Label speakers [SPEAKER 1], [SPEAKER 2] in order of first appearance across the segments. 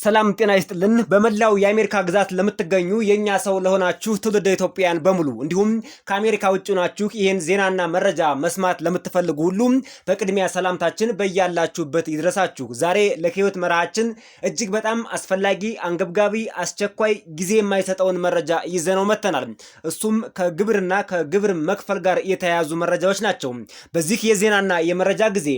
[SPEAKER 1] ሰላም ጤና ይስጥልን። በመላው የአሜሪካ ግዛት ለምትገኙ የኛ ሰው ለሆናችሁ ትውልደ ኢትዮጵያውያን በሙሉ እንዲሁም ከአሜሪካ ውጭ ናችሁ ይሄን ዜናና መረጃ መስማት ለምትፈልጉ ሁሉ በቅድሚያ ሰላምታችን በያላችሁበት ይድረሳችሁ። ዛሬ ለህይወት መርሃችን እጅግ በጣም አስፈላጊ፣ አንገብጋቢ፣ አስቸኳይ ጊዜ የማይሰጠውን መረጃ ይዘነው መተናል። እሱም ከግብርና ከግብር መክፈል ጋር የተያያዙ መረጃዎች ናቸው። በዚህ የዜናና የመረጃ ጊዜ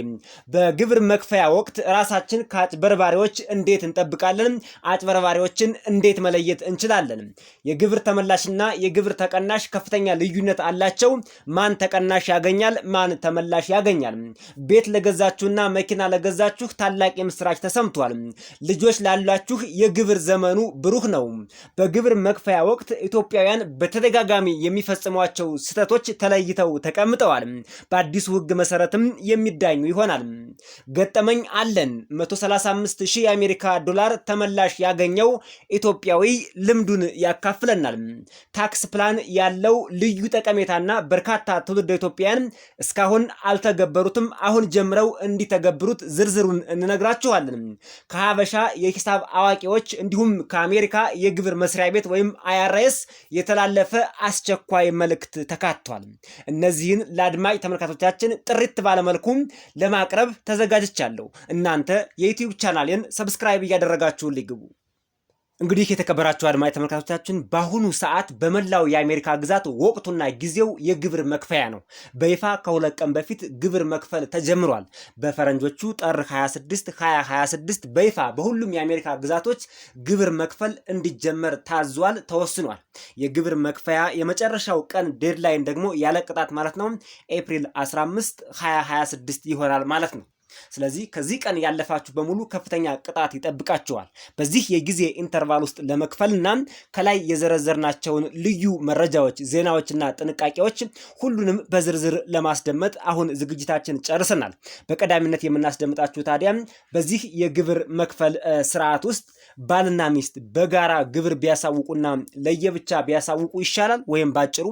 [SPEAKER 1] በግብር መክፈያ ወቅት ራሳችን ከአጭበርባሪዎች እንዴት እንጠብቃለን? አጭበርባሪዎችን እንዴት መለየት እንችላለን? የግብር ተመላሽና የግብር ተቀናሽ ከፍተኛ ልዩነት አላቸው። ማን ተቀናሽ ያገኛል? ማን ተመላሽ ያገኛል? ቤት ለገዛችሁና መኪና ለገዛችሁ ታላቅ የምስራች ተሰምቷል። ልጆች ላላችሁ የግብር ዘመኑ ብሩህ ነው። በግብር መክፈያ ወቅት ኢትዮጵያውያን በተደጋጋሚ የሚፈጽሟቸው ስህተቶች ተለይተው ተቀምጠዋል። በአዲሱ ሕግ መሰረትም የሚዳኙ ይሆናል። ገጠመኝ አለን። 135,000 የአሜሪካ ዶላር ተመላሽ ያገኘው ኢትዮጵያዊ ልምዱን ያካፍለናል። ታክስ ፕላን ያለው ልዩ ጠቀሜታና በርካታ ትውልደ ኢትዮጵያውያን እስካሁን አልተገበሩትም። አሁን ጀምረው እንዲተገብሩት ዝርዝሩን እንነግራችኋለን። ከሀበሻ የሂሳብ አዋቂዎች እንዲሁም ከአሜሪካ የግብር መስሪያ ቤት ወይም IRS የተላለፈ አስቸኳይ መልእክት ተካቷል። እነዚህን ለአድማጭ ተመልካቾቻችን ጥሪት ባለመልኩ ለማቅረብ ተዘጋጅቻለሁ። እናንተ የዩቲዩብ ቻናሌን ሰብስክራይብ እያደረጋችሁ ልግቡ። እንግዲህ የተከበራችሁ አድማጭ ተመልካቾቻችን በአሁኑ ሰዓት በመላው የአሜሪካ ግዛት ወቅቱና ጊዜው የግብር መክፈያ ነው። በይፋ ከሁለት ቀን በፊት ግብር መክፈል ተጀምሯል። በፈረንጆቹ ጥር 26 2026 በይፋ በሁሉም የአሜሪካ ግዛቶች ግብር መክፈል እንዲጀመር ታዟል፣ ተወስኗል። የግብር መክፈያ የመጨረሻው ቀን ዴድላይን ደግሞ ያለ ቅጣት ማለት ነው ኤፕሪል 15 2026 ይሆናል ማለት ነው። ስለዚህ ከዚህ ቀን ያለፋችሁ በሙሉ ከፍተኛ ቅጣት ይጠብቃችኋል። በዚህ የጊዜ ኢንተርቫል ውስጥ ለመክፈልና ከላይ የዘረዘርናቸውን ልዩ መረጃዎች፣ ዜናዎችና ጥንቃቄዎች ሁሉንም በዝርዝር ለማስደመጥ አሁን ዝግጅታችን ጨርሰናል። በቀዳሚነት የምናስደምጣችሁ ታዲያ በዚህ የግብር መክፈል ስርዓት ውስጥ ባልና ሚስት በጋራ ግብር ቢያሳውቁና ለየብቻ ቢያሳውቁ ይሻላል? ወይም ባጭሩ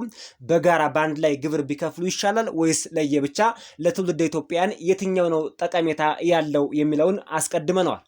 [SPEAKER 1] በጋራ ባንድ ላይ ግብር ቢከፍሉ ይሻላል ወይስ ለየብቻ? ለትውልደ ኢትዮጵያውያን የትኛው ነው ጠቀሜታ ያለው የሚለውን አስቀድመነዋል።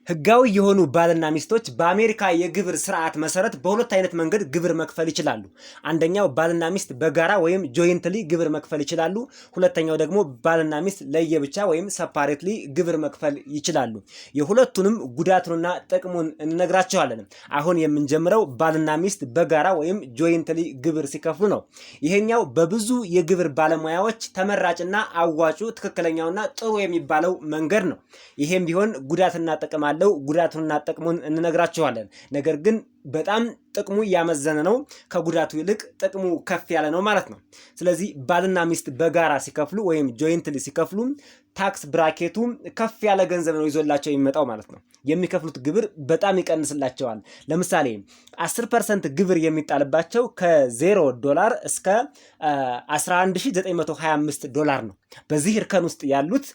[SPEAKER 1] ህጋዊ የሆኑ ባልና ሚስቶች በአሜሪካ የግብር ስርዓት መሰረት በሁለት አይነት መንገድ ግብር መክፈል ይችላሉ። አንደኛው ባልና ሚስት በጋራ ወይም ጆይንትሊ ግብር መክፈል ይችላሉ። ሁለተኛው ደግሞ ባልና ሚስት ለየብቻ ወይም ሰፓሬትሊ ግብር መክፈል ይችላሉ። የሁለቱንም ጉዳቱንና ጥቅሙን እንነግራቸዋለን። አሁን የምንጀምረው ባልና ሚስት በጋራ ወይም ጆይንትሊ ግብር ሲከፍሉ ነው። ይሄኛው በብዙ የግብር ባለሙያዎች ተመራጭና አዋጩ ትክክለኛውና ጥሩ የሚባለው መንገድ ነው። ይሄም ቢሆን ጉዳትና ጥቅም አለው። ጉዳቱንና ጥቅሙን እንነግራችኋለን። ነገር ግን በጣም ጥቅሙ ያመዘነ ነው፣ ከጉዳቱ ይልቅ ጥቅሙ ከፍ ያለ ነው ማለት ነው። ስለዚህ ባልና ሚስት በጋራ ሲከፍሉ ወይም ጆይንትሊ ሲከፍሉ ታክስ ብራኬቱ ከፍ ያለ ገንዘብ ነው ይዞላቸው የሚመጣው ማለት ነው። የሚከፍሉት ግብር በጣም ይቀንስላቸዋል። ለምሳሌ 10% ግብር የሚጣልባቸው ከ$0 እስከ $11,925 ነው። በዚህ እርከን ውስጥ ያሉት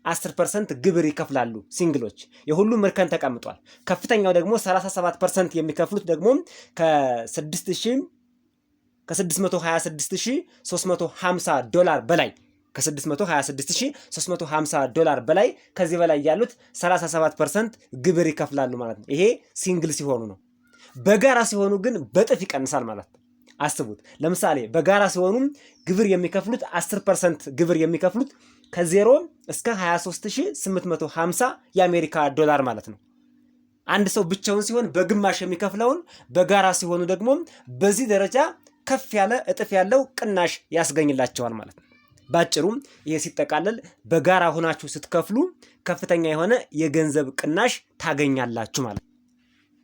[SPEAKER 1] 10% ግብር ይከፍላሉ ሲንግሎች። የሁሉም እርከን ተቀምጧል። ከፍተኛው ደግሞ 37% የሚከፍሉት ደግሞ ከ$626,350 በላይ ከ$626,350 በላይ ከዚህ በላይ ያሉት 37% ግብር ይከፍላሉ ማለት ነው። ይሄ ሲንግል ሲሆኑ ነው። በጋራ ሲሆኑ ግን በጥፍ ይቀንሳል ማለት ነው። አስቡት። ለምሳሌ በጋራ ሲሆኑ ግብር የሚከፍሉት 10% ግብር የሚከፍሉት ከ0 እስከ $23,850 የአሜሪካ ዶላር ማለት ነው። አንድ ሰው ብቻውን ሲሆን በግማሽ የሚከፍለውን፣ በጋራ ሲሆኑ ደግሞ በዚህ ደረጃ ከፍ ያለ እጥፍ ያለው ቅናሽ ያስገኝላቸዋል ማለት ነው። ባጭሩ ይሄ ሲጠቃለል በጋራ ሆናችሁ ስትከፍሉ ከፍተኛ የሆነ የገንዘብ ቅናሽ ታገኛላችሁ ማለት ነው።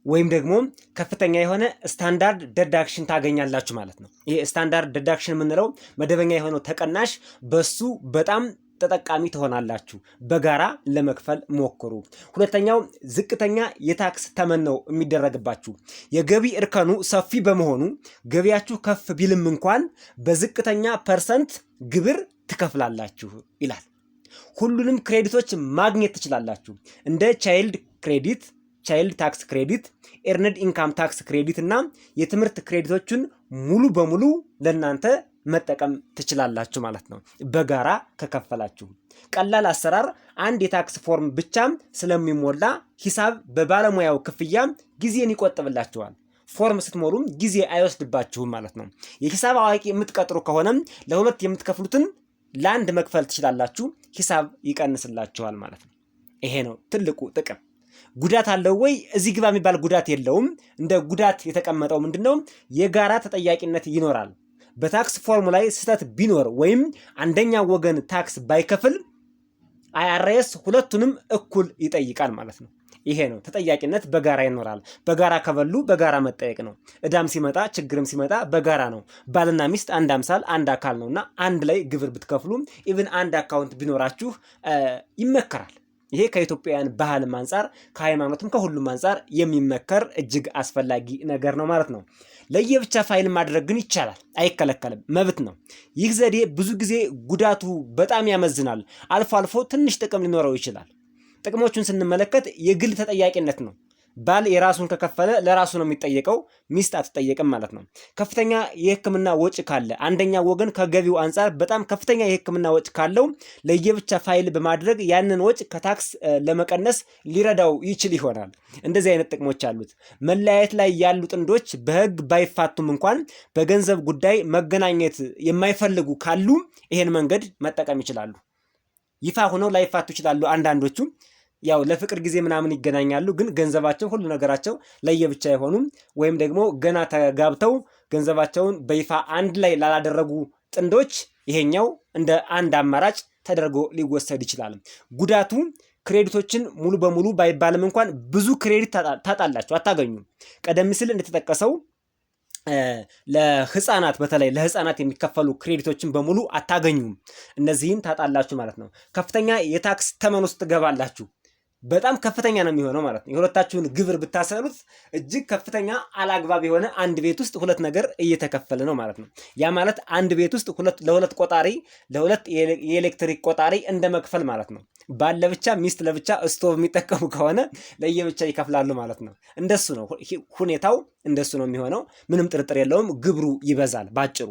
[SPEAKER 1] ወይም ደግሞ ከፍተኛ የሆነ ስታንዳርድ ዲዳክሽን ታገኛላችሁ ማለት ነው። ይሄ ስታንዳርድ ዲዳክሽን የምንለው መደበኛ የሆነው ተቀናሽ በሱ በጣም ተጠቃሚ ትሆናላችሁ። በጋራ ለመክፈል ሞክሩ። ሁለተኛው ዝቅተኛ የታክስ ተመን ነው የሚደረግባችሁ። የገቢ እርከኑ ሰፊ በመሆኑ ገቢያችሁ ከፍ ቢልም እንኳን በዝቅተኛ ፐርሰንት ግብር ትከፍላላችሁ ይላል። ሁሉንም ክሬዲቶች ማግኘት ትችላላችሁ። እንደ ቻይልድ ታክስ ክሬዲት፣ ኤርነድ ኢንካም ታክስ ክሬዲት እና የትምህርት ክሬዲቶችን ሙሉ በሙሉ ለእናንተ መጠቀም ትችላላችሁ ማለት ነው። በጋራ ከከፈላችሁ ቀላል አሰራር አንድ የታክስ ፎርም ብቻም ስለሚሞላ ሂሳብ በባለሙያው ክፍያ ጊዜን ይቆጥብላችኋል። ፎርም ስትሞሉም ጊዜ አይወስድባችሁም ማለት ነው። የሂሳብ አዋቂ የምትቀጥሩ ከሆነም ለሁለት የምትከፍሉትን ለአንድ መክፈል ትችላላችሁ። ሂሳብ ይቀንስላችኋል ማለት ነው። ይሄ ነው ትልቁ ጥቅም። ጉዳት አለው ወይ? እዚህ ግባ የሚባል ጉዳት የለውም። እንደ ጉዳት የተቀመጠው ምንድነው? የጋራ ተጠያቂነት ይኖራል። በታክስ ፎርሙ ላይ ስህተት ቢኖር ወይም አንደኛ ወገን ታክስ ባይከፍል አይአርኤስ ሁለቱንም እኩል ይጠይቃል ማለት ነው። ይሄ ነው ተጠያቂነት። በጋራ ይኖራል። በጋራ ከበሉ በጋራ መጠየቅ ነው። እዳም ሲመጣ ችግርም ሲመጣ በጋራ ነው። ባልና ሚስት አንድ አምሳል አንድ አካል ነውና አንድ ላይ ግብር ብትከፍሉ ኢቭን አንድ አካውንት ቢኖራችሁ ይመከራል። ይሄ ከኢትዮጵያውያን ባህልም አንጻር ከሃይማኖትም ከሁሉም አንጻር የሚመከር እጅግ አስፈላጊ ነገር ነው ማለት ነው። ለየብቻ ፋይል ማድረግ ግን ይቻላል፣ አይከለከልም፣ መብት ነው። ይህ ዘዴ ብዙ ጊዜ ጉዳቱ በጣም ያመዝናል። አልፎ አልፎ ትንሽ ጥቅም ሊኖረው ይችላል። ጥቅሞቹን ስንመለከት የግል ተጠያቂነት ነው። ባል የራሱን ከከፈለ ለራሱ ነው የሚጠየቀው፣ ሚስት አትጠየቅም ማለት ነው። ከፍተኛ የሕክምና ወጪ ካለ አንደኛ ወገን ከገቢው አንጻር በጣም ከፍተኛ የሕክምና ወጪ ካለው ለየብቻ ፋይል በማድረግ ያንን ወጪ ከታክስ ለመቀነስ ሊረዳው ይችል ይሆናል። እንደዚህ አይነት ጥቅሞች አሉት። መለያየት ላይ ያሉ ጥንዶች በሕግ ባይፋቱም እንኳን በገንዘብ ጉዳይ መገናኘት የማይፈልጉ ካሉ ይሄን መንገድ መጠቀም ይችላሉ። ይፋ ሆነው ላይፋቱ ይችላሉ። አንዳንዶቹ ያው ለፍቅር ጊዜ ምናምን ይገናኛሉ፣ ግን ገንዘባቸው ሁሉ ነገራቸው ለየብቻ አይሆኑም። ወይም ደግሞ ገና ተጋብተው ገንዘባቸውን በይፋ አንድ ላይ ላላደረጉ ጥንዶች ይሄኛው እንደ አንድ አማራጭ ተደርጎ ሊወሰድ ይችላል። ጉዳቱ ክሬዲቶችን ሙሉ በሙሉ ባይባልም እንኳን ብዙ ክሬዲት ታጣላችሁ፣ አታገኙም። ቀደም ሲል እንደተጠቀሰው ለህፃናት በተለይ ለህፃናት የሚከፈሉ ክሬዲቶችን በሙሉ አታገኙም። እነዚህን ታጣላችሁ ማለት ነው። ከፍተኛ የታክስ ተመን ውስጥ ትገባላችሁ። በጣም ከፍተኛ ነው የሚሆነው ማለት ነው። የሁለታችሁን ግብር ብታሰሉት እጅግ ከፍተኛ አላግባብ የሆነ አንድ ቤት ውስጥ ሁለት ነገር እየተከፈለ ነው ማለት ነው። ያ ማለት አንድ ቤት ውስጥ ለሁለት ቆጣሪ ለሁለት የኤሌክትሪክ ቆጣሪ እንደ መክፈል ማለት ነው። ባል ለብቻ ሚስት ለብቻ ስቶቭ የሚጠቀሙ ከሆነ ለየብቻ ይከፍላሉ ማለት ነው። እንደሱ ነው ሁኔታው፣ እንደሱ ነው የሚሆነው። ምንም ጥርጥር የለውም። ግብሩ ይበዛል። ባጭሩ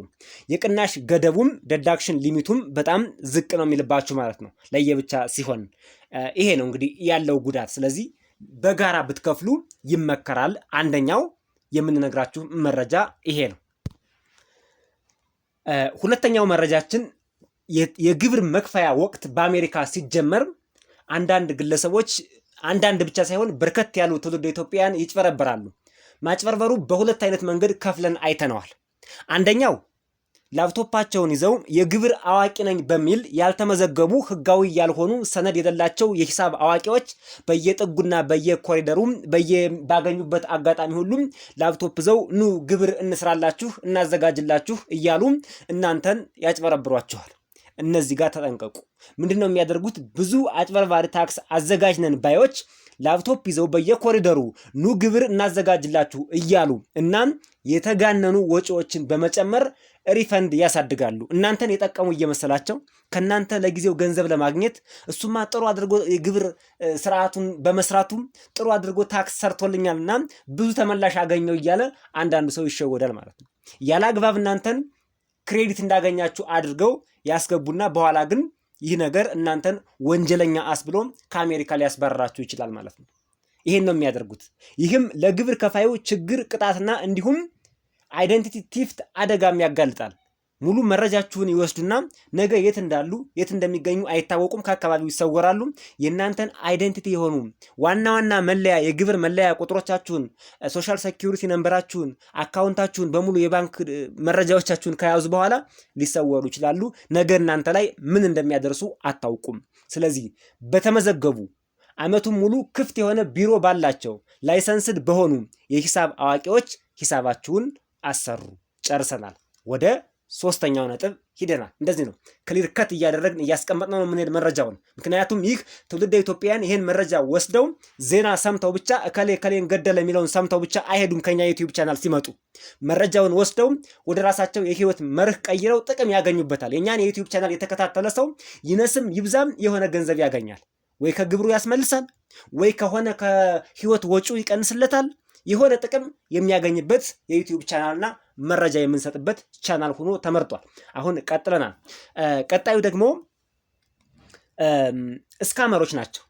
[SPEAKER 1] የቅናሽ ገደቡም ዲዳክሽን ሊሚቱም በጣም ዝቅ ነው የሚልባችሁ ማለት ነው ለየብቻ ሲሆን። ይሄ ነው እንግዲህ ያለው ጉዳት። ስለዚህ በጋራ ብትከፍሉ ይመከራል። አንደኛው የምንነግራችሁ መረጃ ይሄ ነው። ሁለተኛው መረጃችን የግብር መክፈያ ወቅት በአሜሪካ ሲጀመር አንዳንድ ግለሰቦች አንዳንድ ብቻ ሳይሆን በርከት ያሉ ትውልደ ኢትዮጵያውያን ይጭበረበራሉ። ማጭበርበሩ በሁለት አይነት መንገድ ከፍለን አይተነዋል። አንደኛው ላፕቶፓቸውን ይዘው የግብር አዋቂ ነኝ በሚል ያልተመዘገቡ ህጋዊ ያልሆኑ ሰነድ የሌላቸው የሂሳብ አዋቂዎች በየጥጉና በየኮሪደሩ ባገኙበት አጋጣሚ ሁሉም ላፕቶፕ ይዘው ኑ ግብር እንስራላችሁ እናዘጋጅላችሁ እያሉ እናንተን ያጭበረብሯቸዋል። እነዚህ ጋር ተጠንቀቁ። ምንድነው የሚያደርጉት? ብዙ አጭበርባሪ ታክስ አዘጋጅ ነን ባዮች ላፕቶፕ ይዘው በየኮሪደሩ ኑ ግብር እናዘጋጅላችሁ እያሉ እናም የተጋነኑ ወጪዎችን በመጨመር ሪፈንድ ያሳድጋሉ። እናንተን የጠቀሙ እየመሰላቸው ከናንተ ለጊዜው ገንዘብ ለማግኘት እሱማ ጥሩ አድርጎ የግብር ስርዓቱን በመስራቱ ጥሩ አድርጎ ታክስ ሰርቶልኛልና ብዙ ተመላሽ አገኘው እያለ አንዳንዱ ሰው ይሸወዳል ማለት ነው። ያለ አግባብ እናንተን ክሬዲት እንዳገኛችሁ አድርገው ያስገቡና በኋላ ግን ይህ ነገር እናንተን ወንጀለኛ አስብሎ ከአሜሪካ ሊያስባረራችሁ ይችላል ማለት ነው። ይሄን ነው የሚያደርጉት። ይህም ለግብር ከፋዩ ችግር፣ ቅጣትና እንዲሁም አይደንቲቲ ቲፍት አደጋም ያጋልጣል። ሙሉ መረጃችሁን ይወስዱና ነገ የት እንዳሉ የት እንደሚገኙ አይታወቁም፣ ከአካባቢው ይሰወራሉ። የእናንተን አይደንቲቲ የሆኑ ዋና ዋና መለያ የግብር መለያ ቁጥሮቻችሁን፣ ሶሻል ሴኩሪቲ ነምበራችሁን፣ አካውንታችሁን በሙሉ የባንክ መረጃዎቻችሁን ከያዙ በኋላ ሊሰወሩ ይችላሉ። ነገ እናንተ ላይ ምን እንደሚያደርሱ አታውቁም። ስለዚህ በተመዘገቡ ዓመቱን ሙሉ ክፍት የሆነ ቢሮ ባላቸው ላይሰንስድ በሆኑ የሂሳብ አዋቂዎች ሂሳባችሁን አሰሩ። ጨርሰናል። ወደ ሶስተኛው ነጥብ ሂደናል። እንደዚህ ነው ክሊር ከት እያደረግን እያስቀመጥነው ነው የምንሄድ መረጃውን። ምክንያቱም ይህ ትውልደ ኢትዮጵያውያን ይሄን መረጃ ወስደው ዜና ሰምተው ብቻ እከሌን ገደለ የሚለውን ሰምተው ብቻ አይሄዱም። ከኛ ዩቲዩብ ቻናል ሲመጡ መረጃውን ወስደው ወደ ራሳቸው የህይወት መርህ ቀይረው ጥቅም ያገኙበታል። የኛን የዩቲዩብ ቻናል የተከታተለ ሰው ይነስም ይብዛም የሆነ ገንዘብ ያገኛል። ወይ ከግብሩ ያስመልሳል፣ ወይ ከሆነ ከህይወት ወጪው ይቀንስለታል። የሆነ ጥቅም የሚያገኝበት የዩቲዩብ ቻናልና መረጃ የምንሰጥበት ቻናል ሆኖ ተመርጧል። አሁን ቀጥለናል። ቀጣዩ ደግሞ ስካመሮች ናቸው።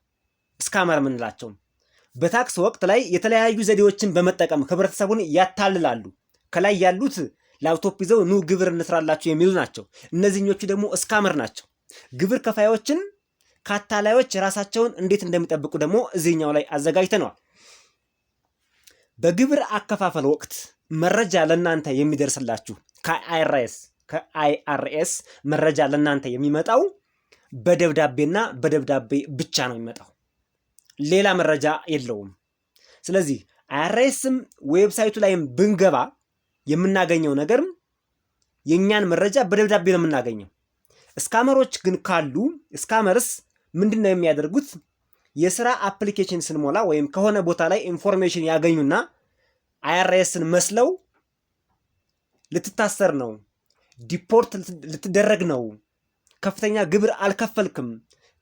[SPEAKER 1] ስካመር የምንላቸው በታክስ ወቅት ላይ የተለያዩ ዘዴዎችን በመጠቀም ህብረተሰቡን ያታልላሉ። ከላይ ያሉት ላፕቶፕ ይዘው ኑ ግብር እንስራላችሁ የሚሉ ናቸው። እነዚህኞቹ ደግሞ ስካመር ናቸው። ግብር ከፋዮችን ከአታላዮች ራሳቸውን እንዴት እንደሚጠብቁ ደግሞ እዚህኛው ላይ አዘጋጅተነዋል። በግብር አከፋፈል ወቅት መረጃ ለእናንተ የሚደርስላችሁ ከአይአርኤስ መረጃ ለእናንተ የሚመጣው በደብዳቤና በደብዳቤ ብቻ ነው የሚመጣው። ሌላ መረጃ የለውም። ስለዚህ አይአርኤስም ዌብሳይቱ ላይም ብንገባ የምናገኘው ነገር የኛን መረጃ በደብዳቤ ነው የምናገኘው። ስካመሮች ግን ካሉ ስካመርስ ምንድነው የሚያደርጉት? የስራ አፕሊኬሽን ስንሞላ ወይም ከሆነ ቦታ ላይ ኢንፎርሜሽን ያገኙና አይአርኤስን መስለው ልትታሰር ነው፣ ዲፖርት ልትደረግ ነው፣ ከፍተኛ ግብር አልከፈልክም፣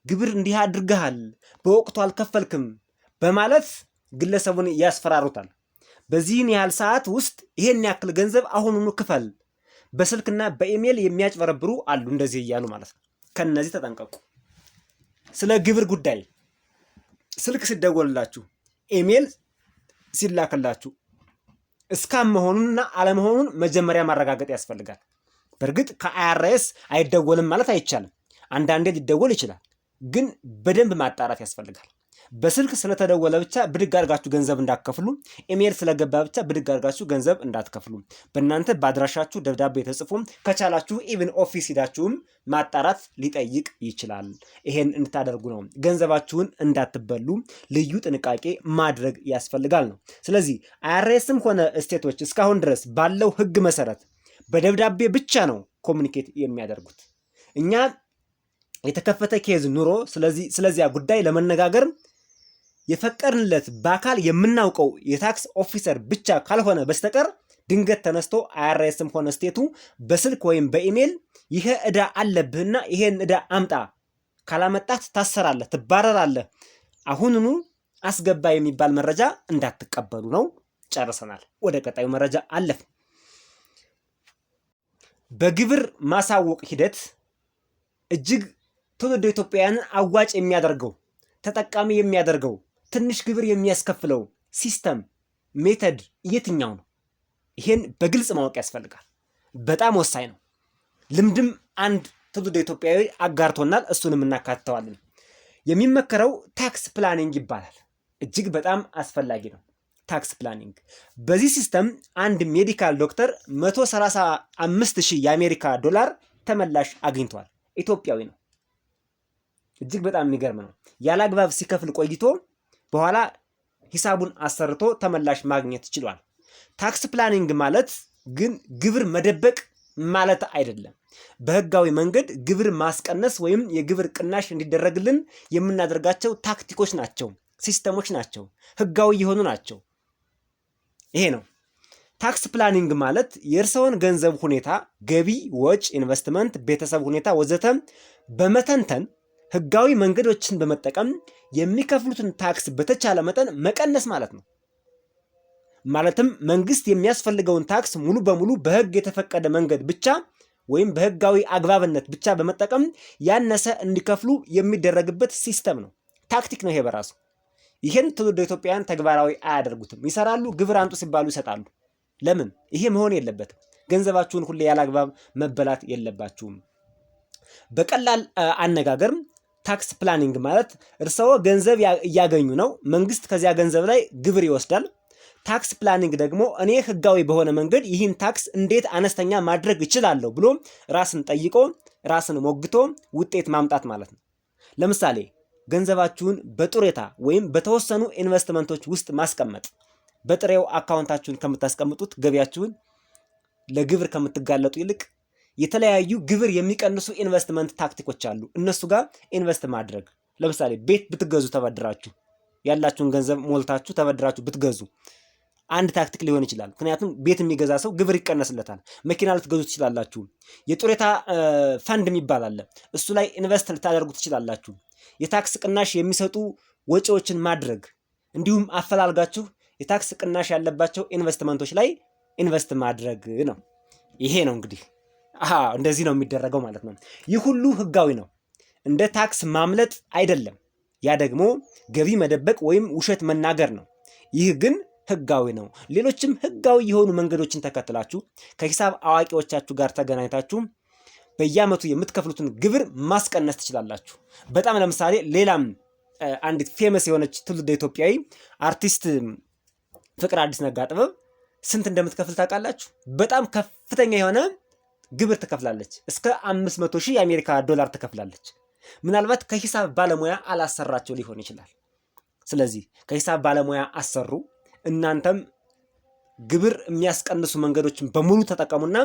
[SPEAKER 1] ግብር እንዲህ አድርገሃል፣ በወቅቱ አልከፈልክም በማለት ግለሰቡን ያስፈራሩታል። በዚህን ያህል ሰዓት ውስጥ ይሄን ያክል ገንዘብ አሁኑኑ ክፈል፣ በስልክና በኢሜል የሚያጭበረብሩ አሉ። እንደዚህ እያሉ ማለት ነው። ከነዚህ ተጠንቀቁ። ስለ ግብር ጉዳይ ስልክ ሲደወልላችሁ፣ ኢሜል ሲላክላችሁ እስካም መሆኑንና አለመሆኑን መጀመሪያ ማረጋገጥ ያስፈልጋል። በእርግጥ ከአይአርኤስ አይደወልም ማለት አይቻልም። አንዳንዴ ሊደወል ይችላል፣ ግን በደንብ ማጣራት ያስፈልጋል። በስልክ ስለተደወለ ብቻ ብድግ አድርጋችሁ ገንዘብ እንዳትከፍሉ፣ ኢሜል ስለገባ ብቻ ብድግ አድርጋችሁ ገንዘብ እንዳትከፍሉ። በእናንተ በአድራሻችሁ ደብዳቤ ተጽፎ ከቻላችሁ ኢቭን ኦፊስ ሂዳችሁም ማጣራት ሊጠይቅ ይችላል። ይሄን እንድታደርጉ ነው። ገንዘባችሁን እንዳትበሉ ልዩ ጥንቃቄ ማድረግ ያስፈልጋል ነው። ስለዚህ አይአርኤስም ሆነ ስቴቶች እስካሁን ድረስ ባለው ህግ መሰረት በደብዳቤ ብቻ ነው ኮሚኒኬት የሚያደርጉት። እኛ የተከፈተ ኬዝ ኑሮ ስለዚያ ጉዳይ ለመነጋገር የፈቀድንለት በአካል የምናውቀው የታክስ ኦፊሰር ብቻ ካልሆነ በስተቀር ድንገት ተነስቶ አይአርኤስም ሆነ ስቴቱ በስልክ ወይም በኢሜል ይሄ ዕዳ አለብህና ይሄን ዕዳ አምጣ፣ ካላመጣት ታሰራለህ፣ ትባረራለህ፣ አሁኑኑ አስገባ የሚባል መረጃ እንዳትቀበሉ ነው። ጨርሰናል። ወደ ቀጣዩ መረጃ አለፍን። በግብር ማሳወቅ ሂደት እጅግ ትውልደ ኢትዮጵያውያንን አዋጭ የሚያደርገው ተጠቃሚ የሚያደርገው ትንሽ ግብር የሚያስከፍለው ሲስተም ሜተድ የትኛው ነው? ይሄን በግልጽ ማወቅ ያስፈልጋል። በጣም ወሳኝ ነው። ልምድም አንድ ትውልደ ኢትዮጵያዊ አጋርቶናል። እሱንም እናካትተዋለን። የሚመከረው ታክስ ፕላኒንግ ይባላል። እጅግ በጣም አስፈላጊ ነው። ታክስ ፕላኒንግ በዚህ ሲስተም አንድ ሜዲካል ዶክተር 135,000 የአሜሪካ ዶላር ተመላሽ አግኝቷል። ኢትዮጵያዊ ነው። እጅግ በጣም የሚገርም ነው። ያለ አግባብ ሲከፍል ቆይቶ በኋላ ሂሳቡን አሰርቶ ተመላሽ ማግኘት ችሏል። ታክስ ፕላኒንግ ማለት ግን ግብር መደበቅ ማለት አይደለም። በህጋዊ መንገድ ግብር ማስቀነስ ወይም የግብር ቅናሽ እንዲደረግልን የምናደርጋቸው ታክቲኮች ናቸው፣ ሲስተሞች ናቸው፣ ህጋዊ የሆኑ ናቸው። ይሄ ነው ታክስ ፕላኒንግ ማለት። የእርስዎን ገንዘብ ሁኔታ፣ ገቢ፣ ወጭ፣ ኢንቨስትመንት፣ ቤተሰብ ሁኔታ ወዘተ በመተንተን ህጋዊ መንገዶችን በመጠቀም የሚከፍሉትን ታክስ በተቻለ መጠን መቀነስ ማለት ነው። ማለትም መንግስት የሚያስፈልገውን ታክስ ሙሉ በሙሉ በህግ የተፈቀደ መንገድ ብቻ ወይም በህጋዊ አግባብነት ብቻ በመጠቀም ያነሰ እንዲከፍሉ የሚደረግበት ሲስተም ነው። ታክቲክ ነው ይሄ በራሱ። ይህን ትውልደ ኢትዮጵያውያን ተግባራዊ አያደርጉትም። ይሰራሉ፣ ግብር አምጡ ሲባሉ ይሰጣሉ። ለምን? ይሄ መሆን የለበትም። ገንዘባችሁን ሁሌ ያላግባብ መበላት የለባችሁም። በቀላል አነጋገር ታክስ ፕላኒንግ ማለት እርስዎ ገንዘብ እያገኙ ነው፣ መንግስት ከዚያ ገንዘብ ላይ ግብር ይወስዳል። ታክስ ፕላኒንግ ደግሞ እኔ ህጋዊ በሆነ መንገድ ይህን ታክስ እንዴት አነስተኛ ማድረግ እችላለሁ ብሎ ራስን ጠይቆ ራስን ሞግቶ ውጤት ማምጣት ማለት ነው። ለምሳሌ ገንዘባችሁን በጡሬታ ወይም በተወሰኑ ኢንቨስትመንቶች ውስጥ ማስቀመጥ። በጥሬው አካውንታችሁን ከምታስቀምጡት ገቢያችሁን ለግብር ከምትጋለጡ ይልቅ የተለያዩ ግብር የሚቀንሱ ኢንቨስትመንት ታክቲኮች አሉ። እነሱ ጋር ኢንቨስት ማድረግ። ለምሳሌ ቤት ብትገዙ ተበድራችሁ ያላችሁን ገንዘብ ሞልታችሁ ተበድራችሁ ብትገዙ አንድ ታክቲክ ሊሆን ይችላል። ምክንያቱም ቤት የሚገዛ ሰው ግብር ይቀነስለታል። መኪና ልትገዙ ትችላላችሁ። የጡሬታ ፈንድ የሚባል አለ። እሱ ላይ ኢንቨስት ልታደርጉ ትችላላችሁ። የታክስ ቅናሽ የሚሰጡ ወጪዎችን ማድረግ፣ እንዲሁም አፈላልጋችሁ የታክስ ቅናሽ ያለባቸው ኢንቨስትመንቶች ላይ ኢንቨስት ማድረግ ነው። ይሄ ነው እንግዲህ እንደዚህ ነው የሚደረገው ማለት ነው። ይህ ሁሉ ህጋዊ ነው፣ እንደ ታክስ ማምለጥ አይደለም። ያ ደግሞ ገቢ መደበቅ ወይም ውሸት መናገር ነው። ይህ ግን ህጋዊ ነው። ሌሎችም ህጋዊ የሆኑ መንገዶችን ተከትላችሁ ከሂሳብ አዋቂዎቻችሁ ጋር ተገናኝታችሁ በየዓመቱ የምትከፍሉትን ግብር ማስቀነስ ትችላላችሁ። በጣም ለምሳሌ ሌላም አንዲት ፌመስ የሆነች ትውልደ ኢትዮጵያዊ አርቲስት ፍቅር አዲስ ነጋ ጥበብ ስንት እንደምትከፍል ታውቃላችሁ? በጣም ከፍተኛ የሆነ ግብር ትከፍላለች። እስከ 500,000 የአሜሪካ ዶላር ትከፍላለች። ምናልባት ከሂሳብ ባለሙያ አላሰራቸው ሊሆን ይችላል። ስለዚህ ከሂሳብ ባለሙያ አሰሩ። እናንተም ግብር የሚያስቀንሱ መንገዶችን በሙሉ ተጠቀሙና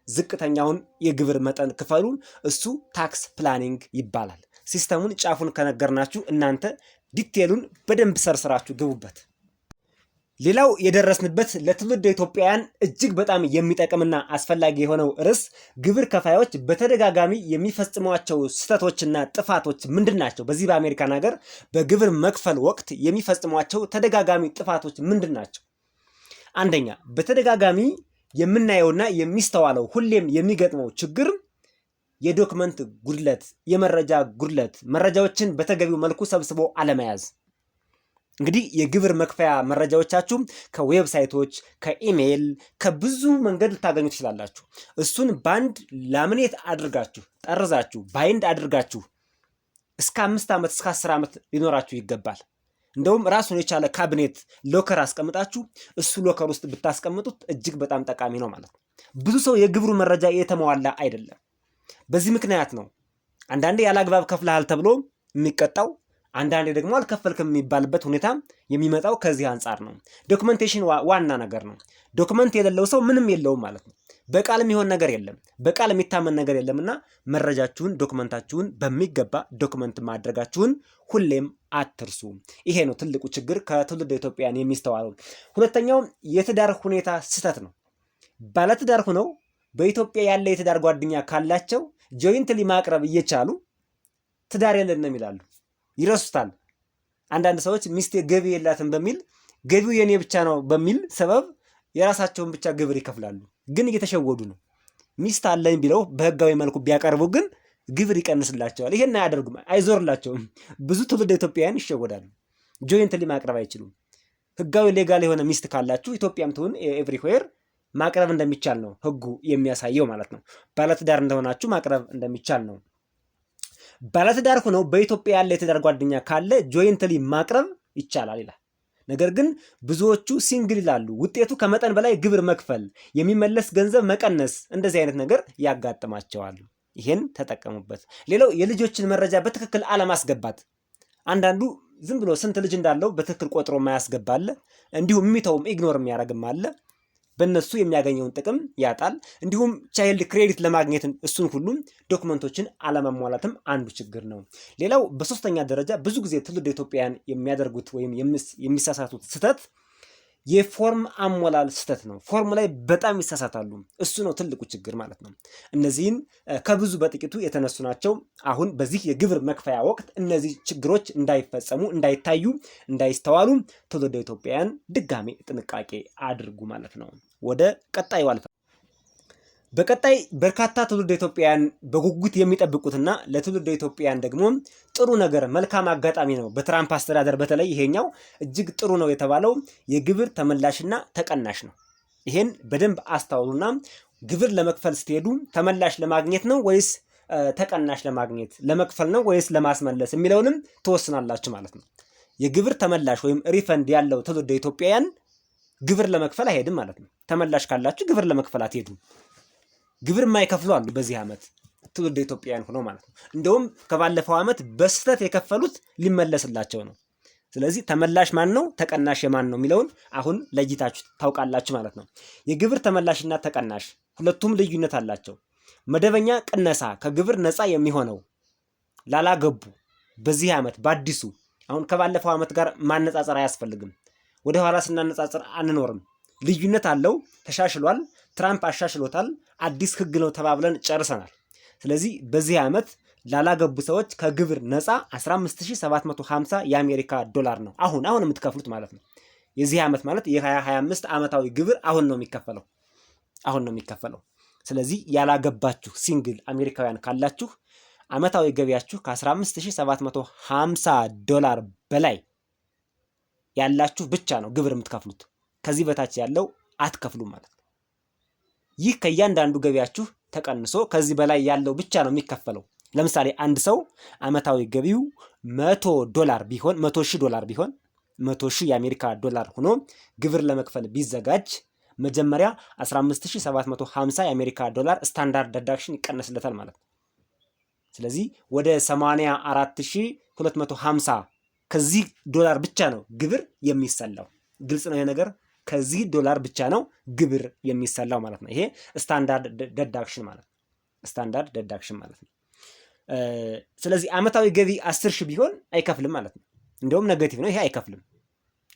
[SPEAKER 1] ዝቅተኛውን የግብር መጠን ክፈሉ። እሱ ታክስ ፕላኒንግ ይባላል። ሲስተሙን ጫፉን ከነገርናችሁ እናንተ ዲቴሉን በደንብ ሰርስራችሁ ግቡበት። ሌላው የደረስንበት ለትውልደ ኢትዮጵያውያን እጅግ በጣም የሚጠቅምና አስፈላጊ የሆነው ርዕስ ግብር ከፋዮች በተደጋጋሚ የሚፈጽሟቸው ስህተቶችና ጥፋቶች ምንድን ናቸው? በዚህ በአሜሪካን ሀገር በግብር መክፈል ወቅት የሚፈጽሟቸው ተደጋጋሚ ጥፋቶች ምንድን ናቸው? አንደኛ፣ በተደጋጋሚ የምናየውና የሚስተዋለው ሁሌም የሚገጥመው ችግር የዶክመንት ጉድለት፣ የመረጃ ጉድለት፣ መረጃዎችን በተገቢው መልኩ ሰብስቦ አለመያዝ። እንግዲህ የግብር መክፈያ መረጃዎቻችሁ ከዌብሳይቶች፣ ከኢሜይል፣ ከብዙ መንገድ ልታገኙ ትችላላችሁ። እሱን ባንድ ላምኔት አድርጋችሁ ጠርዛችሁ ባይንድ አድርጋችሁ እስከ 5 ዓመት እስከ 10 ዓመት ሊኖራችሁ ይገባል። እንደውም ራሱን የቻለ ካቢኔት ሎከር አስቀምጣችሁ እሱ ሎከር ውስጥ ብታስቀምጡት እጅግ በጣም ጠቃሚ ነው ማለት ነው። ብዙ ሰው የግብሩ መረጃ የተሟላ አይደለም። በዚህ ምክንያት ነው አንዳንዴ ያላግባብ ከፍለሃል ተብሎ የሚቀጣው፣ አንዳንዴ ደግሞ አልከፈልክም የሚባልበት ሁኔታ የሚመጣው ከዚህ አንጻር ነው። ዶክመንቴሽን ዋና ነገር ነው። ዶክመንት የሌለው ሰው ምንም የለውም ማለት ነው። በቃል የሚሆን ነገር የለም፣ በቃል የሚታመን ነገር የለምና መረጃችሁን፣ ዶክመንታችሁን በሚገባ ዶክመንት ማድረጋችሁን ሁሌም አትርሱ። ይሄ ነው ትልቁ ችግር ከትውልደ ኢትዮጵያውያን የሚስተዋለው። ሁለተኛው የትዳር ሁኔታ ስህተት ነው። ባለትዳር ሆነው በኢትዮጵያ ያለ የትዳር ጓደኛ ካላቸው ጆይንትሊ ማቅረብ እየቻሉ ትዳር የለንም ይላሉ፣ ይረሱታል። አንዳንድ ሰዎች ሚስቴ ገቢ የላትም በሚል ገቢው የኔ ብቻ ነው በሚል ሰበብ የራሳቸውን ብቻ ግብር ይከፍላሉ። ግን እየተሸወዱ ነው። ሚስት አለኝ ቢለው በህጋዊ መልኩ ቢያቀርቡ ግን ግብር ይቀንስላቸዋል። ይሄን አያደርጉም፣ አይዞርላቸውም። ብዙ ትውልደ ኢትዮጵያውያን ይሸወዳሉ። ጆይንትሊ ማቅረብ አይችሉም። ህጋዊ ሌጋል የሆነ ሚስት ካላችሁ ኢትዮጵያም ትሁን ኤቭሪዌር ማቅረብ እንደሚቻል ነው ህጉ የሚያሳየው ማለት ነው። ባለትዳር እንደሆናችሁ ማቅረብ እንደሚቻል ነው። ባለትዳር ሆነው በኢትዮጵያ ያለ የትዳር ጓደኛ ካለ ጆይንትሊ ማቅረብ ይቻላል ይላል። ነገር ግን ብዙዎቹ ሲንግል ይላሉ። ውጤቱ ከመጠን በላይ ግብር መክፈል፣ የሚመለስ ገንዘብ መቀነስ፣ እንደዚህ አይነት ነገር ያጋጥማቸዋል። ይሄን ተጠቀሙበት። ሌላው የልጆችን መረጃ በትክክል አለማስገባት። አንዳንዱ ዝም ብሎ ስንት ልጅ እንዳለው በትክክል ቆጥሮ ማያስገባ አለ። እንዲሁም የሚተውም ኢግኖር የሚያደርግም አለ። በእነሱ የሚያገኘውን ጥቅም ያጣል። እንዲሁም ቻይልድ ክሬዲት ለማግኘት እሱን ሁሉም ዶክመንቶችን አለማሟላትም አንዱ ችግር ነው። ሌላው በሶስተኛ ደረጃ ብዙ ጊዜ ትውልደ ኢትዮጵያውያን የሚያደርጉት ወይም የሚሳሳቱት ስህተት የፎርም አሞላል ስህተት ነው። ፎርም ላይ በጣም ይሳሳታሉ። እሱ ነው ትልቁ ችግር ማለት ነው። እነዚህን ከብዙ በጥቂቱ የተነሱ ናቸው። አሁን በዚህ የግብር መክፈያ ወቅት እነዚህ ችግሮች እንዳይፈጸሙ፣ እንዳይታዩ፣ እንዳይስተዋሉ ትውልደ ኢትዮጵያውያን ድጋሜ ጥንቃቄ አድርጉ ማለት ነው። ወደ ቀጣዩ አልፈ በቀጣይ በርካታ ትውልደ ኢትዮጵያውያን በጉጉት የሚጠብቁትና ለትውልደ ኢትዮጵያውያን ደግሞ ጥሩ ነገር መልካም አጋጣሚ ነው። በትራምፕ አስተዳደር በተለይ ይሄኛው እጅግ ጥሩ ነው የተባለው የግብር ተመላሽና ተቀናሽ ነው። ይሄን በደንብ አስተውሉና ግብር ለመክፈል ስትሄዱ ተመላሽ ለማግኘት ነው ወይስ ተቀናሽ ለማግኘት ለመክፈል ነው ወይስ ለማስመለስ የሚለውንም ትወስናላችሁ ማለት ነው። የግብር ተመላሽ ወይም ሪፈንድ ያለው ትውልደ ኢትዮጵያውያን ግብር ለመክፈል አይሄድም ማለት ነው። ተመላሽ ካላችሁ ግብር ለመክፈል አትሄዱም። ግብር የማይከፍሉ አሉ በዚህ ዓመት ትውልደ ኢትዮጵያውያን ሆነው ማለት ነው። እንደውም ከባለፈው ዓመት በስህተት የከፈሉት ሊመለስላቸው ነው። ስለዚህ ተመላሽ ማን ነው ተቀናሽ የማን ነው የሚለውን አሁን ለይታችሁ ታውቃላችሁ ማለት ነው። የግብር ተመላሽና ተቀናሽ ሁለቱም ልዩነት አላቸው። መደበኛ ቅነሳ ከግብር ነፃ የሚሆነው ላላገቡ በዚህ ዓመት በአዲሱ አሁን ከባለፈው ዓመት ጋር ማነጻጸር አያስፈልግም። ወደ ኋላ ስናነጻጽር አንኖርም። ልዩነት አለው። ተሻሽሏል። ትራምፕ አሻሽሎታል። አዲስ ህግ ነው ተባብለን ጨርሰናል። ስለዚህ በዚህ ዓመት ላላገቡ ሰዎች ከግብር ነፃ 15750 የአሜሪካ ዶላር ነው አሁን የምትከፍሉት ማለት ነው። የዚህ ዓመት ማለት የ2025 ዓመታዊ ግብር አሁን ነው የሚከፈለው። አሁን ነው የሚከፈለው። ስለዚህ ያላገባችሁ ሲንግል አሜሪካውያን ካላችሁ ዓመታዊ ገቢያችሁ ከ15750 ዶላር በላይ ያላችሁ ብቻ ነው ግብር የምትከፍሉት። ከዚህ በታች ያለው አትከፍሉም ማለት ነው። ይህ ከእያንዳንዱ ገቢያችሁ ተቀንሶ ከዚህ በላይ ያለው ብቻ ነው የሚከፈለው። ለምሳሌ አንድ ሰው ዓመታዊ ገቢው 100 ዶላር ቢሆን 100,000 ዶላር ቢሆን 100,000 የአሜሪካ ዶላር ሆኖ ግብር ለመክፈል ቢዘጋጅ መጀመሪያ 15750 የአሜሪካ ዶላር ስታንዳርድ ዲዳክሽን ይቀነስለታል ማለት ነው። ስለዚህ ወደ 84250 ከዚህ ዶላር ብቻ ነው ግብር የሚሰላው። ግልጽ ነው ይሄ ነገር። ከዚህ ዶላር ብቻ ነው ግብር የሚሰላው ማለት ነው። ይሄ ስታንዳርድ ዲዳክሽን ማለት ነው። ስታንዳርድ ዲዳክሽን ማለት ነው። ስለዚህ ዓመታዊ ገቢ 10,000 ቢሆን አይከፍልም ማለት ነው። እንደውም ኔጌቲቭ ነው። ይሄ አይከፍልም።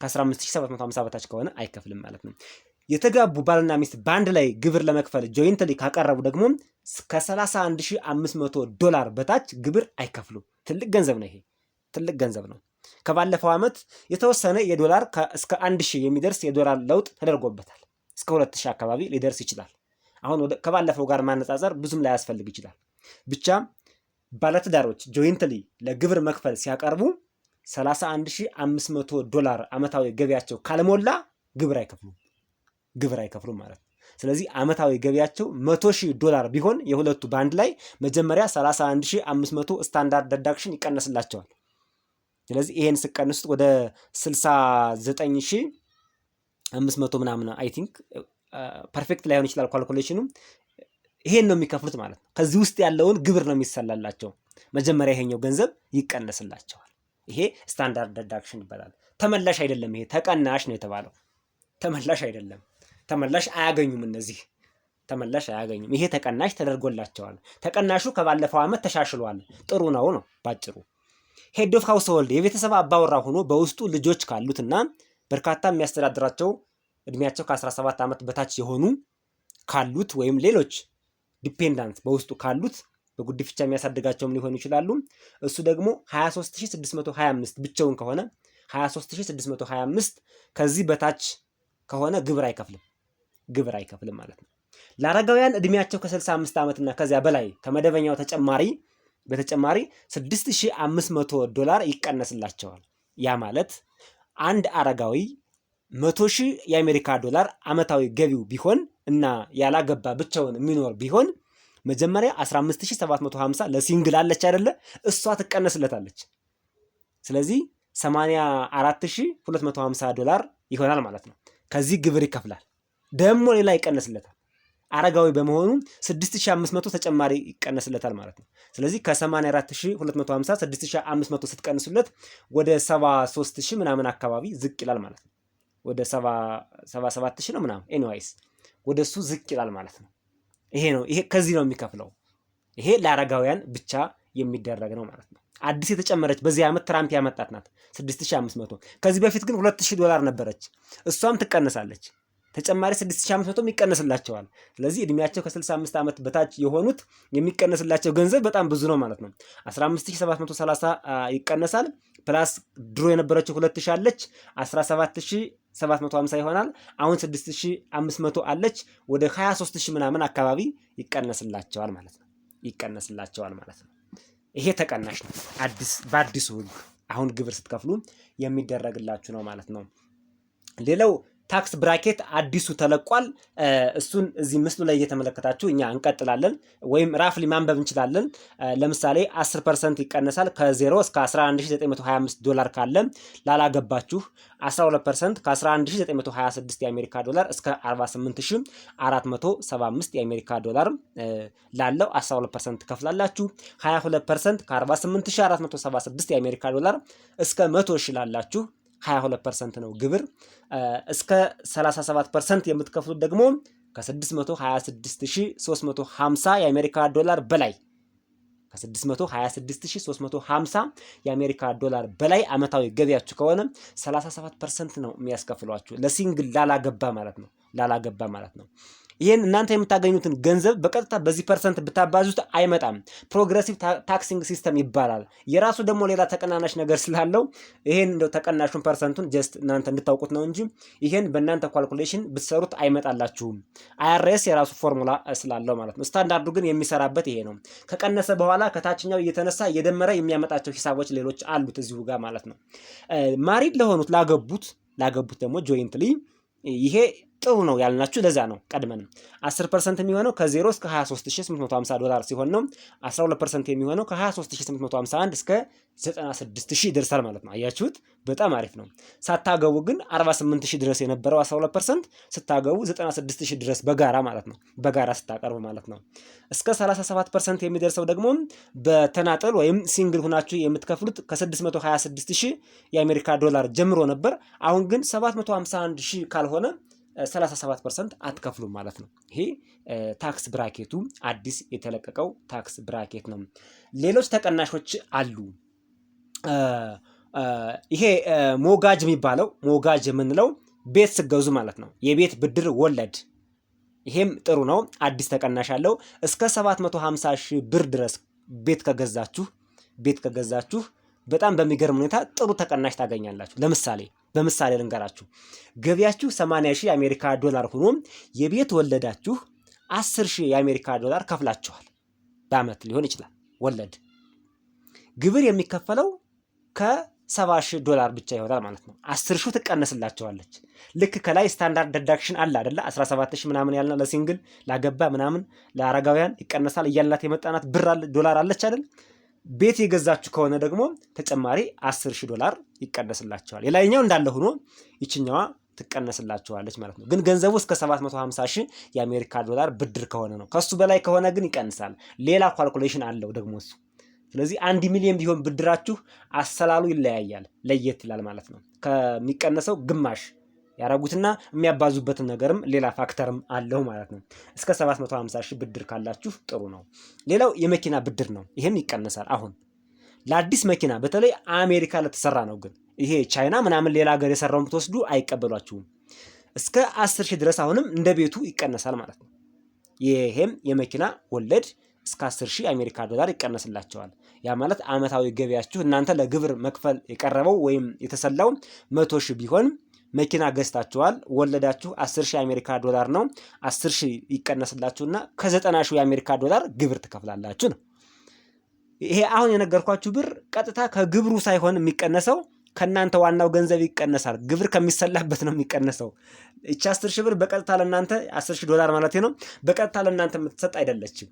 [SPEAKER 1] ከ15750 በታች ከሆነ አይከፍልም ማለት ነው። የተጋቡ ባልና ሚስት በአንድ ላይ ግብር ለመክፈል ጆይንትሊ ካቀረቡ ደግሞ ከ31500 ዶላር በታች ግብር አይከፍሉም። ትልቅ ገንዘብ ነው። ይሄ ትልቅ ገንዘብ ነው። ከባለፈው ዓመት የተወሰነ የዶላር እስከ 1000 የሚደርስ የዶላር ለውጥ ተደርጎበታል። እስከ 2000 አካባቢ ሊደርስ ይችላል። አሁን ከባለፈው ጋር ማነጻጸር ብዙም ላያስፈልግ ይችላል። ብቻ ባለትዳሮች ጆይንትሊ ለግብር መክፈል ሲያቀርቡ 31500 ዶላር ዓመታዊ ገቢያቸው ካልሞላ ግብር አይከፍሉም ማለት ነው። ስለዚህ ዓመታዊ ገቢያቸው 100,000 ዶላር ቢሆን የሁለቱ ባንድ ላይ መጀመሪያ 31500 ስታንዳርድ ዲዳክሽን ይቀነስላቸዋል። ስለዚህ ይሄን ስቀንሱት ወደ 69500 ምናምን አይ ቲንክ ፐርፌክት ላይሆን ይችላል ካልኩሌሽኑ። ይሄን ነው የሚከፍሉት ማለት ነው። ከዚህ ውስጥ ያለውን ግብር ነው የሚሰላላቸው። መጀመሪያ ይሄኛው ገንዘብ ይቀነስላቸዋል። ይሄ ስታንዳርድ ዲዳክሽን ይባላል። ተመላሽ አይደለም። ይሄ ተቀናሽ ነው የተባለው። ተመላሽ አይደለም። ተመላሽ አያገኙም። እነዚህ ተመላሽ አያገኙም። ይሄ ተቀናሽ ተደርጎላቸዋል። ተቀናሹ ከባለፈው ዓመት ተሻሽሏል። ጥሩ ነው ባጭሩ። ሄድ ኦፍ ሃውስሆልድ የቤተሰብ አባወራ ሆኖ በውስጡ ልጆች ካሉትና በርካታ የሚያስተዳድራቸው እድሜያቸው ከ17 ዓመት በታች የሆኑ ካሉት ወይም ሌሎች ዲፔንዳንት በውስጡ ካሉት በጉዲፍቻ የሚያሳድጋቸውም ሊሆኑ ይችላሉ። እሱ ደግሞ 23625 ብቻውን ከሆነ 23625 ከዚህ በታች ከሆነ ግብር አይከፍልም ማለት ነው። ለአረጋውያን እድሜያቸው ከ65 ዓመትና ከዚያ በላይ ከመደበኛው በተጨማሪ 6500 ዶላር ይቀነስላቸዋል። ያ ማለት አንድ አረጋዊ 100,000 የአሜሪካ ዶላር ዓመታዊ ገቢው ቢሆን እና ያላገባ ብቻውን የሚኖር ቢሆን መጀመሪያ 15750 ለሲንግል አለች አይደለ? እሷ ትቀነስለታለች። ስለዚህ 84250 ዶላር ይሆናል ማለት ነው። ከዚህ ግብር ይከፍላል። ደግሞ ሌላ ይቀነስለታል። አረጋዊ በመሆኑ 6500 ተጨማሪ ይቀነስለታል ማለት ነው። ስለዚህ ከ84250 6500 ስትቀንሱለት ወደ 73000 ምናምን አካባቢ ዝቅ ይላል ማለት ነው። ወደ 77000 ነው ምናምን ኤኒዌይስ ወደ እሱ ዝቅ ይላል ማለት ነው። ይሄ ከዚህ ነው የሚከፍለው። ይሄ ለአረጋውያን ብቻ የሚደረግ ነው ማለት ነው። አዲስ የተጨመረች በዚህ ዓመት ትራምፕ ያመጣት ናት 6500። ከዚህ በፊት ግን 2000 ዶላር ነበረች። እሷም ትቀነሳለች። ተጨማሪ 6500 ይቀነስላቸዋል። ስለዚህ እድሜያቸው ከ65 ዓመት በታች የሆኑት የሚቀነስላቸው ገንዘብ በጣም ብዙ ነው ማለት ነው። 15730 ይቀነሳል። ፕላስ ድሮ የነበረችው 2000 አለች 17750 ይሆናል። አሁን 6500 አለች ወደ 23000 ምናምን አካባቢ ይቀነስላቸዋል ማለት ነው። ይሄ ተቀናሽ ነው። በአዲሱ ሕግ አሁን ግብር ስትከፍሉ የሚደረግላችሁ ነው ማለት ነው። ሌላው ታክስ ብራኬት አዲሱ ተለቋል። እሱን እዚህ ምስሉ ላይ እየተመለከታችሁ እኛ እንቀጥላለን ወይም ራፍሊ ማንበብ እንችላለን። ለምሳሌ 10% ይቀነሳል ከ0 እስከ 11925 ዶላር ካለ ላላገባችሁ 12% ከ11926 የአሜሪካ ዶላር እስከ 48475 የአሜሪካ ዶላር ላለው 12% ትከፍላላችሁ። 22% ከ48476 የአሜሪካ ዶላር እስከ 100,000 ላላችሁ 22% ነው ግብር። እስከ 37% የምትከፍሉት ደግሞ ከ626350 የአሜሪካ ዶላር በላይ ከ626350 የአሜሪካ ዶላር በላይ ዓመታዊ ገቢያችሁ ከሆነ 37% ነው የሚያስከፍሏችሁ። ለሲንግል ላላገባ ማለት ነው። ይሄን እናንተ የምታገኙትን ገንዘብ በቀጥታ በዚህ ፐርሰንት ብታባዙት አይመጣም። ፕሮግሬሲቭ ታክሲንግ ሲስተም ይባላል። የራሱ ደግሞ ሌላ ተቀናናሽ ነገር ስላለው ይሄን እንደው ተቀናሹን ፐርሰንቱን ጀስት እናንተ እንድታውቁት ነው እንጂ ይሄን በእናንተ ካልኩሌሽን ብትሰሩት አይመጣላችሁም። አይአርኤስ የራሱ ፎርሙላ ስላለው ማለት ነው። ስታንዳርዱ ግን የሚሰራበት ይሄ ነው። ከቀነሰ በኋላ ከታችኛው እየተነሳ እየደመረ የሚያመጣቸው ሂሳቦች ሌሎች አሉት እዚሁ ጋር ማለት ነው። ማሪድ ለሆኑት ላገቡት ደግሞ ጆይንትሊ ይሄ ጥሩ ነው ያልናችሁ ለዛ ነው። ቀድመን 10% የሚሆነው ከ0 እስከ 23850 ዶላር ሲሆን ነው 12% የሚሆነው ከ23851 እስከ 96000 ይደርሳል ማለት ነው። አያችሁት? በጣም አሪፍ ነው። ሳታገቡ ግን 48000 ድረስ የነበረው 12% ስታገቡ 96000 ድረስ በጋራ ማለት ነው። በጋራ ስታቀርቡ ማለት ነው። እስከ 37% የሚደርሰው ደግሞ በተናጠል ወይም ሲንግል ሆናችሁ የምትከፍሉት ከ626000 የአሜሪካ ዶላር ጀምሮ ነበር። አሁን ግን 751000 ካልሆነ 37% አትከፍሉም ማለት ነው። ይሄ ታክስ ብራኬቱ አዲስ የተለቀቀው ታክስ ብራኬት ነው። ሌሎች ተቀናሾች አሉ። ይሄ ሞጋጅ የሚባለው ሞጋጅ የምንለው ቤት ስገዙ ማለት ነው። የቤት ብድር ወለድ ይሄም ጥሩ ነው። አዲስ ተቀናሽ አለው። እስከ 750 ሺህ ብር ድረስ ቤት ከገዛችሁ በጣም በሚገርም ሁኔታ ጥሩ ተቀናሽ ታገኛላችሁ። በምሳሌ ልንገራችሁ። ገቢያችሁ 80 ሺህ የአሜሪካ ዶላር ሆኖ የቤት ወለዳችሁ 10 ሺህ የአሜሪካ ዶላር ከፍላችኋል። በአመት ሊሆን ይችላል ወለድ። ግብር የሚከፈለው ከ70 ሺህ ዶላር ብቻ ይሆናል ማለት ነው። 10 ሺህ ትቀነስላቸዋለች። ልክ ከላይ ስታንዳርድ ዲዳክሽን አለ አይደለ? 17 ሺህ ምናምን ያልነው ለሲንግል ላገባ ምናምን ለአረጋውያን ይቀነሳል እያልናት የመጣናት ብር ዶላር አለች አይደል? ቤት የገዛችሁ ከሆነ ደግሞ ተጨማሪ 10 ሺህ ዶላር ይቀነስላቸዋል። የላይኛው እንዳለ ሆኖ ይችኛዋ ትቀነስላቸዋለች ማለት ነው። ግን ገንዘቡ እስከ 750 ሺህ የአሜሪካ ዶላር ብድር ከሆነ ነው። ከሱ በላይ ከሆነ ግን ይቀንሳል። ሌላ ካልኩሌሽን አለው ደግሞ እሱ። ስለዚህ 1 ሚሊዮን ቢሆን ብድራችሁ አሰላሉ ይለያያል፣ ለየት ይላል ማለት ነው። ከሚቀነሰው ግማሽ ያረጉትና የሚያባዙበትም ነገርም ሌላ ፋክተርም አለው ማለት ነው። እስከ 750 ሺህ ብድር ካላችሁ ጥሩ ነው። ሌላው የመኪና ብድር ነው። ይሄም ይቀነሳል። አሁን ለአዲስ መኪና በተለይ አሜሪካ ለተሰራ ነው። ግን ይሄ ቻይና ምናምን ሌላ ሀገር የሰራውን ብትወስዱ አይቀበሏችሁም። እስከ 10 ሺህ ድረስ አሁንም እንደ ቤቱ ይቀነሳል ማለት ነው። ይሄም የመኪና ወለድ እስከ 10 ሺህ የአሜሪካ ዶላር ይቀነስላቸዋል። ያ ማለት አመታዊ ገቢያችሁ እናንተ ለግብር መክፈል የቀረበው ወይም የተሰላው 100 ሺህ ቢሆን መኪና ገዝታችኋል፣ ወለዳችሁ 10 ሺህ የአሜሪካ ዶላር ነው። 10 ሺህ ይቀነስላችሁና ከ90 ሺህ የአሜሪካ ዶላር ግብር ትከፍላላችሁ ነው። ይሄ አሁን የነገርኳችሁ ብር ቀጥታ ከግብሩ ሳይሆን የሚቀነሰው ከናንተ ዋናው ገንዘብ ይቀነሳል። ግብር ከሚሰላበት ነው የሚቀነሰው። እቺ 10 ሺህ ብር በቀጥታ ለናንተ 10 ሺህ ዶላር ማለት ነው፣ በቀጥታ ለናንተ የምትሰጥ አይደለችም።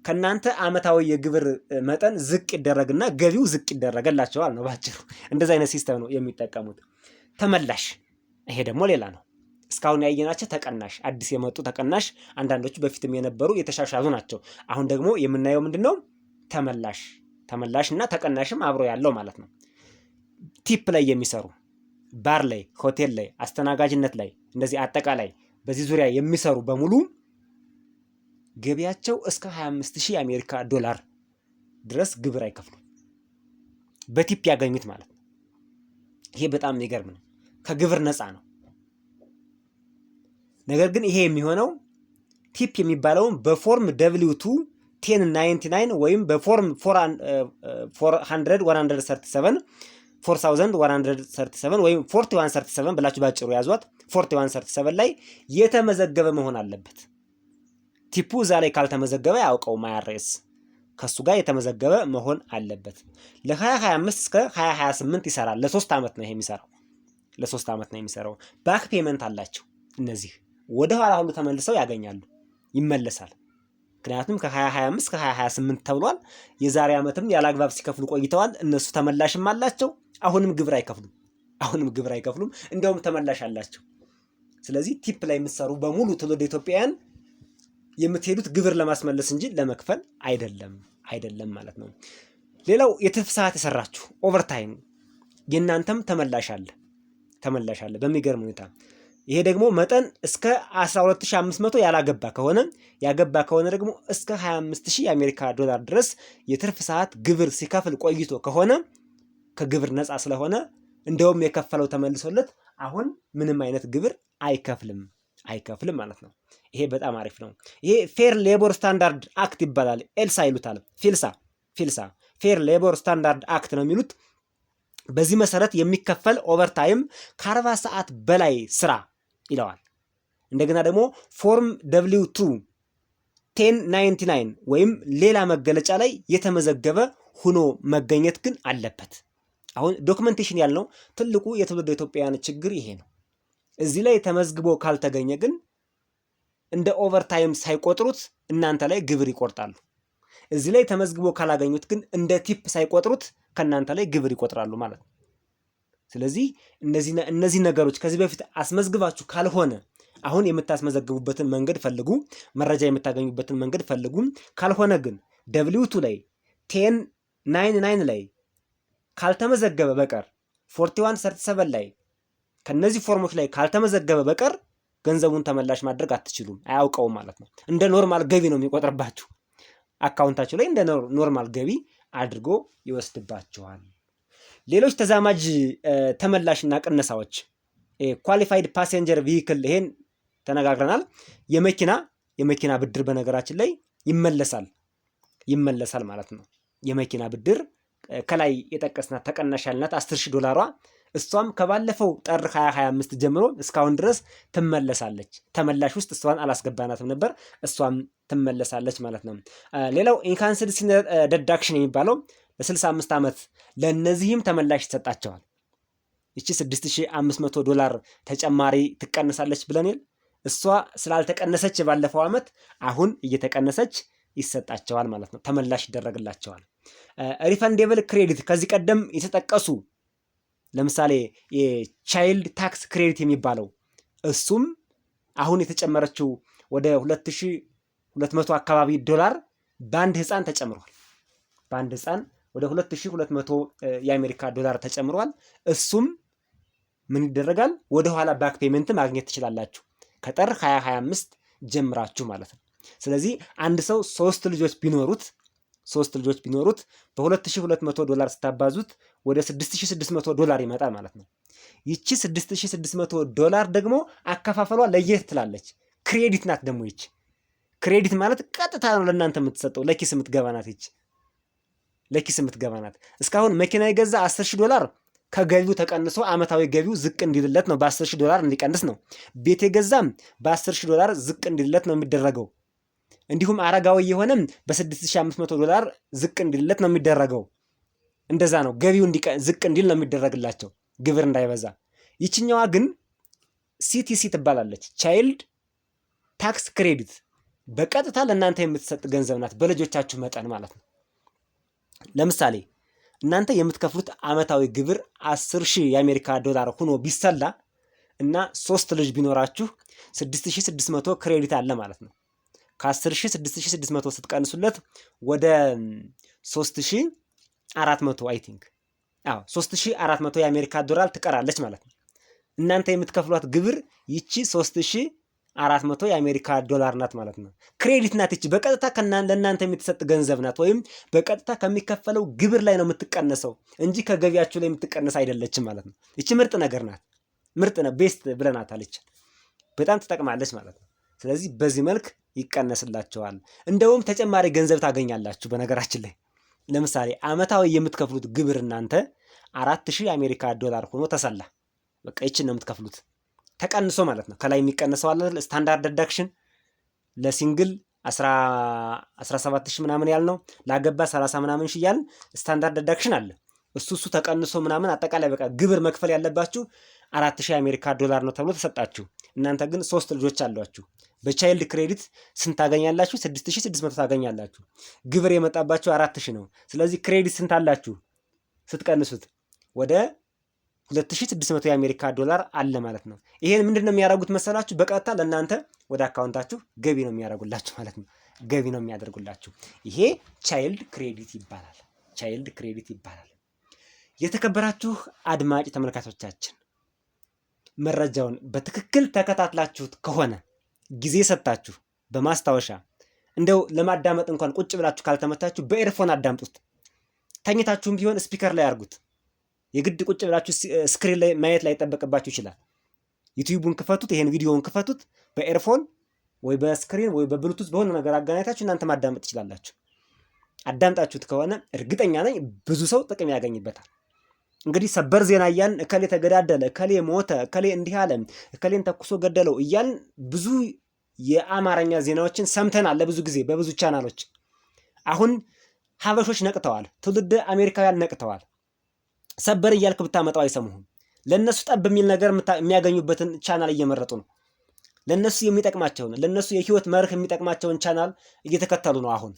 [SPEAKER 1] ከናንተ አመታዊ የግብር መጠን ዝቅ ይደረግና ገቢው ዝቅ ይደረገላቸዋል ነው ባጭሩ። እንደዛ አይነት ሲስተም ነው የሚጠቀሙት። ተመላሽ ይሄ ደግሞ ሌላ ነው። እስካሁን ያየናቸው ተቀናሽ፣ አዲስ የመጡ ተቀናሽ፣ አንዳንዶቹ በፊትም የነበሩ የተሻሻሉ ናቸው። አሁን ደግሞ የምናየው ምንድነው? ተመላሽ እና ተቀናሽም አብሮ ያለው ማለት ነው። ቲፕ ላይ የሚሰሩ ባር ላይ፣ ሆቴል ላይ፣ አስተናጋጅነት ላይ እንደዚህ አጠቃላይ በዚህ ዙሪያ የሚሰሩ በሙሉ ገቢያቸው እስከ 25000 የአሜሪካ ዶላር ድረስ ግብር አይከፍሉም። በቲፕ ያገኙት ማለት ነው። ይሄ በጣም የሚገርም ነው። ከግብር ነፃ ነው። ነገር ግን ይሄ የሚሆነው ቲፕ የሚባለውን በፎርም W2 1099 ወይም በፎርም 4137 ወይም 4137 ብላችሁ ባጭሩ ያዟት። 4137 ላይ የተመዘገበ መሆን አለበት። ቲፑ እዛ ላይ ካልተመዘገበ ያውቀውም አይአርኤስ። ከሱ ጋር የተመዘገበ መሆን አለበት። ለ2025 እስከ 2028 ይሰራል። ለ3 ዓመት ነው ይሄ የሚሰራው። ለ3 ዓመት ነው የሚሰራው። ባክ ፔመንት አላቸው። እነዚህ ወደ ኋላ ሁሉ ተመልሰው ያገኛሉ፣ ይመለሳል። ምክንያቱም ከ2025 እስከ 2028 ተብሏል። የዛሬ ዓመትም ያላግባብ ሲከፍሉ ቆይተዋል። እነሱ ተመላሽም አላቸው። አሁንም ግብር አይከፍሉም። እንደውም ተመላሽ አላቸው። ስለዚህ ቲፕ ላይ የምትሰሩ በሙሉ ትውልደ ኢትዮጵያውያን የምትሄዱት ግብር ለማስመለስ እንጂ ለመክፈል አይደለም ማለት ነው። ሌላው የትርፍ ሰዓት የሰራችሁ ኦቨርታይም የእናንተም ተመላሽ አለ በሚገርም ሁኔታ። ይሄ ደግሞ መጠን እስከ 12500 ያላገባ ከሆነ ደግሞ እስከ 25000 የአሜሪካ ዶላር ድረስ የትርፍ ሰዓት ግብር ሲከፍል ቆይቶ ከሆነ ከግብር ነፃ ስለሆነ እንደውም የከፈለው ተመልሶለት አሁን ምንም አይነት ግብር አይከፍልም። አይከፍልም ማለት ነው። ይሄ በጣም አሪፍ ነው። ይሄ ፌር ሌበር ስታንዳርድ አክት ይባላል። ኤልሳ ይሉታል። ፊልሳ ፌር ሌበር ስታንዳርድ አክት ነው የሚሉት። በዚህ መሰረት የሚከፈል ኦቨርታይም ከ40 ሰዓት በላይ ስራ ይለዋል። እንደገና ደግሞ ፎርም W2 1099 ወይም ሌላ መገለጫ ላይ የተመዘገበ ሆኖ መገኘት ግን አለበት። አሁን ዶክመንቴሽን ያልነው ትልቁ የትውልደ ኢትዮጵያውያን ችግር ይሄ ነው። እዚህ ላይ ተመዝግቦ ካልተገኘ ግን እንደ ኦቨርታይም ሳይቆጥሩት እናንተ ላይ ግብር ይቆርጣሉ። እዚህ ላይ ተመዝግቦ ካላገኙት ግን እንደ ቲፕ ሳይቆጥሩት ከእናንተ ላይ ግብር ይቆጥራሉ ማለት ነው። ስለዚህ እነዚህ ነገሮች ከዚህ በፊት አስመዝግባችሁ ካልሆነ አሁን የምታስመዘግቡበትን መንገድ ፈልጉ፣ መረጃ የምታገኙበትን መንገድ ፈልጉ። ካልሆነ ግን W2 ላይ 1099 ላይ ካልተመዘገበ በቀር 4137 ላይ ከነዚህ ፎርሞች ላይ ካልተመዘገበ በቀር ገንዘቡን ተመላሽ ማድረግ አትችሉም። አያውቀውም ማለት ነው። እንደ ኖርማል ገቢ ነው የሚቆጥርባችሁ። አካውንታችሁ ላይ እንደ ኖርማል ገቢ አድርጎ ይወስድባችኋል። ሌሎች ተዛማጅ ተመላሽና ቅነሳዎች ኳሊፋይድ ፓሴንጀር ቪሂክል፣ ይሄን ተነጋግረናል። የመኪና ብድር በነገራችን ላይ ይመለሳል ማለት ነው። የመኪና ብድር ከላይ የጠቀስናት ተቀናሽ ያልናት 10,000 ዶላሯ እሷም ከባለፈው ጥር 2025 ጀምሮ እስካሁን ድረስ ትመለሳለች። ተመላሽ ውስጥ እሷን አላስገባናትም ነበር፣ እሷም ትመለሳለች ማለት ነው። ሌላው ኢንካንስድ ሲኒየር ዲዳክሽን የሚባለው ለ65 ዓመት ለእነዚህም ተመላሽ ይሰጣቸዋል። ይቺ 6500 ዶላር ተጨማሪ ትቀነሳለች ብለናል። እሷ ስላልተቀነሰች ባለፈው ዓመት አሁን እየተቀነሰች ይሰጣቸዋል ማለት ነው። ተመላሽ ይደረግላቸዋል። ሪፈንዴብል ክሬዲት ከዚህ ቀደም የተጠቀሱ ለምሳሌ የቻይልድ ታክስ ክሬዲት የሚባለው እሱም አሁን የተጨመረችው ወደ 2200 አካባቢ ዶላር በአንድ ህፃን ተጨምሯል። በአንድ ህፃን ወደ 2200 የአሜሪካ ዶላር ተጨምሯል። እሱም ምን ይደረጋል? ወደ ኋላ ባክ ፔመንት ማግኘት ትችላላችሁ ከጥር 2025 ጀምራችሁ ማለት ነው። ስለዚህ አንድ ሰው 3 ልጆች ቢኖሩት በ2200 ዶላር ስታባዙት ወደ 6600 ዶላር ይመጣል ማለት ነው። ይቺ 6600 ዶላር ደግሞ አከፋፈሏ ለየት ትላለች። ክሬዲት ናት። ደግሞ ይቺ ክሬዲት ማለት ቀጥታ ነው ለእናንተ የምትሰጠው፣ ለኪስ የምትገባ ናት። ይቺ ለኪስ የምትገባ ናት። እስካሁን መኪና የገዛ 10,000 ዶላር ከገቢው ተቀንሶ ዓመታዊ ገቢው ዝቅ እንዲልለት ነው፣ በ10,000 ዶላር እንዲቀንስ ነው። ቤት የገዛም በ10,000 ዶላር ዝቅ እንዲልለት ነው የሚደረገው። እንዲሁም አረጋዊ የሆነም በ6500 ዶላር ዝቅ እንዲልለት ነው የሚደረገው። እንደዛ ነው፣ ገቢው ዝቅ እንዲል ነው የሚደረግላቸው ግብር እንዳይበዛ። ይችኛዋ ግን ሲቲሲ ትባላለች፣ ቻይልድ ታክስ ክሬዲት። በቀጥታ ለእናንተ የምትሰጥ ገንዘብ ናት፣ በልጆቻችሁ መጠን ማለት ነው። ለምሳሌ እናንተ የምትከፍሉት ዓመታዊ ግብር 10,000 የአሜሪካ ዶላር ሆኖ ቢሰላ እና 3 ልጅ ቢኖራችሁ 6600 ክሬዲት አለ ማለት ነው። ከ10,000 6600 ስትቀንሱለት ወደ 3400 አይ ቲንክ 3400 የአሜሪካ ዶላር ትቀራለች ማለት ነው። እናንተ የምትከፍሏት ግብር ይቺ 3400 የአሜሪካ ዶላር ናት ማለት ነው። ክሬዲት ናት ይቺ። በቀጥታ ለእናንተ የምትሰጥ ገንዘብ ናት፣ ወይም በቀጥታ ከሚከፈለው ግብር ላይ ነው የምትቀነሰው እንጂ ከገቢያችሁ ላይ የምትቀነስ አይደለችም ማለት ነው። ይቺ ምርጥ ነገር ናት። ምርጥ ነው፣ ቤስት ብለናታለች። በጣም ትጠቅማለች ማለት ነው። ስለዚህ በዚህ መልክ ይቀነስላቸዋል። እንደውም ተጨማሪ ገንዘብ ታገኛላችሁ። በነገራችን ላይ ለምሳሌ ዓመታዊ የምትከፍሉት ግብር እናንተ 4000 የአሜሪካ ዶላር ሆኖ ተሰላ። በቃ ይችን ነው የምትከፍሉት ተቀንሶ ማለት ነው። ከላይ የሚቀነሰው አለ ስታንዳርድ ዲዳክሽን ለሲንግል 17000 ምናምን ያልነው፣ ላገባ 30 ምናምን ሺህ ያልን ስታንዳርድ ዲዳክሽን አለ። እሱ ተቀንሶ ምናምን አጠቃላይ በቃ ግብር መክፈል ያለባችሁ 4000 የአሜሪካ ዶላር ነው ተብሎ ተሰጣችሁ። እናንተ ግን 3 ልጆች አሏችሁ። በቻይልድ ክሬዲት ስንት ታገኛላችሁ? 6600 ታገኛላችሁ። ግብር የመጣባችሁ 4000 ነው። ስለዚህ ክሬዲት ስንት አላችሁ ስትቀንሱት? ወደ 2600 የአሜሪካ ዶላር አለ ማለት ነው። ይሄን ምንድነው የሚያደርጉት መሰላችሁ? በቀጥታ ለእናንተ ወደ አካውንታችሁ ገቢ ነው የሚያደርጉላችሁ ማለት ነው። ገቢ ነው የሚያደርጉላችሁ። ይሄ ቻይልድ ክሬዲት ይባላል። ቻይልድ ክሬዲት ይባላል። የተከበራችሁ አድማጭ ተመልካቾቻችን መረጃውን በትክክል ተከታትላችሁት ከሆነ ጊዜ ሰጣችሁ በማስታወሻ እንደው ለማዳመጥ እንኳን ቁጭ ብላችሁ ካልተመታችሁ በኤርፎን አዳምጡት። ተኝታችሁም ቢሆን ስፒከር ላይ አድርጉት። የግድ ቁጭ ብላችሁ ስክሪን ላይ ማየት ላይ ጠበቅባችሁ ይችላል። ዩቲዩቡን ክፈቱት፣ ይሄን ቪዲዮውን ክፈቱት፣ በኤርፎን ወይ በስክሪን ወይ በብሉቱዝ በሆነ ነገር አገናኝታችሁ እናንተ ማዳመጥ ትችላላችሁ። አዳምጣችሁት ከሆነ እርግጠኛ ነኝ ብዙ ሰው ጥቅም ያገኝበታል። እንግዲህ ሰበር ዜና እያልን እከሌ ተገዳደለ፣ እከሌ ሞተ፣ እከሌ እንዲህ አለ፣ እከሌን ተኩሶ ገደለው እያልን ብዙ የአማርኛ ዜናዎችን ሰምተናል ለብዙ ጊዜ በብዙ ቻናሎች። አሁን ሀበሾች ነቅተዋል፣ ትውልድ አሜሪካውያን ነቅተዋል። ሰበር እያልክ ብታመጣው አይሰሙህም። ለነሱ ጠብ የሚል ነገር የሚያገኙበትን ቻናል እየመረጡ ነው። ለነሱ የሚጠቅማቸውን ለነሱ የህይወት መርህ የሚጠቅማቸውን ቻናል እየተከተሉ ነው። አሁን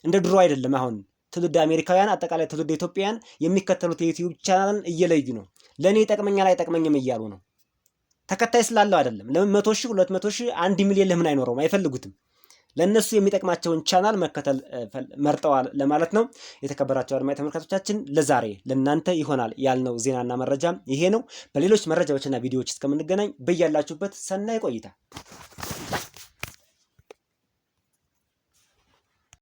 [SPEAKER 1] እንደ ድሮ አይደለም። አሁን ትውልድ አሜሪካውያን አጠቃላይ ትውልድ ኢትዮጵያውያን የሚከተሉት የዩቲዩብ ቻናልን እየለዩ ነው። ለእኔ ይጠቅመኛል አይጠቅመኝም እያሉ ነው። ተከታይ ስላለው አይደለም። ለምን 100 ሺህ 200 ሺህ 1 ሚሊዮን ለምን አይኖረውም? አይፈልጉትም። ለነሱ የሚጠቅማቸውን ቻናል መከተል መርጠዋል ለማለት ነው። የተከበራቸው አድማጭ ተመልካቾቻችን ለዛሬ ለእናንተ ይሆናል ያልነው ዜናና መረጃ ይሄ ነው። በሌሎች መረጃዎችና ቪዲዮዎች እስከምንገናኝ በያላችሁበት ሰናይ ቆይታ